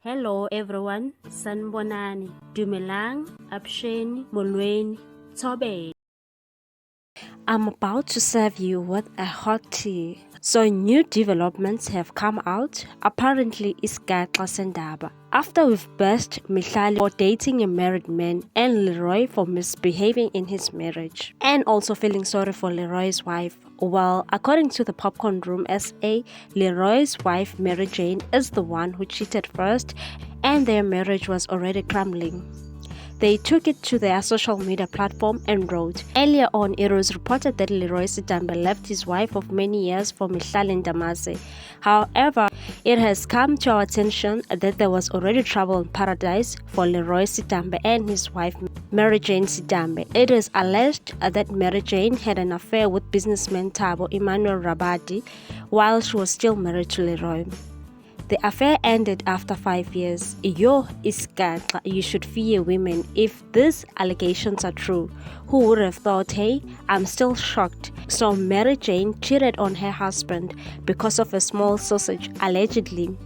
Hello everyone, Sanbonani, Dumelang, Absheni, Molweni, Tobe. I'm about to serve you with a hot tea. So new developments have come out. Apparently Iskaxa Sendaba. After we've bashed Mihlali for dating a married man and Leroy for misbehaving in his marriage, and also feeling sorry for Leroy's wife. Well, according to the Popcorn Room SA, Leroy's wife Mary Jane is the one who cheated first, and their marriage was already crumbling. They took it to their social media platform and wrote, "Earlier on, it was reported that Leroy Sitambe left his wife of many years for Mihlali and Leroy. However, it has come to our attention that there was already trouble in paradise for Leroy Sitambe and his wife Mary Jane Sitambe. It is alleged that Mary Jane had an affair with businessman Thabo Emmanuel Rabadi while she was still married to Leroy. The affair ended after 5 years. Yo, Iskaxa, you should fear women if these allegations are true. Who would have thought, hey? I'm still shocked." So Mary Jane cheated on her husband because of a small sausage, allegedly.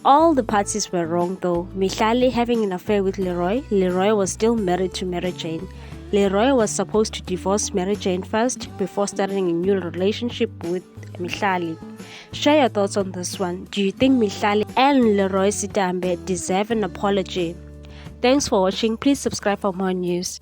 All the parties were wrong though. Mihlali having an affair with Leroy. Leroy was still married to Mary Jane. Leroy was supposed to divorce Mary Jane first before starting a new relationship with Mihlali. Share your thoughts on this one. Do you think Mihlali and Leroy Sitambe deserve an apology? Thanks for watching. Please subscribe for more news.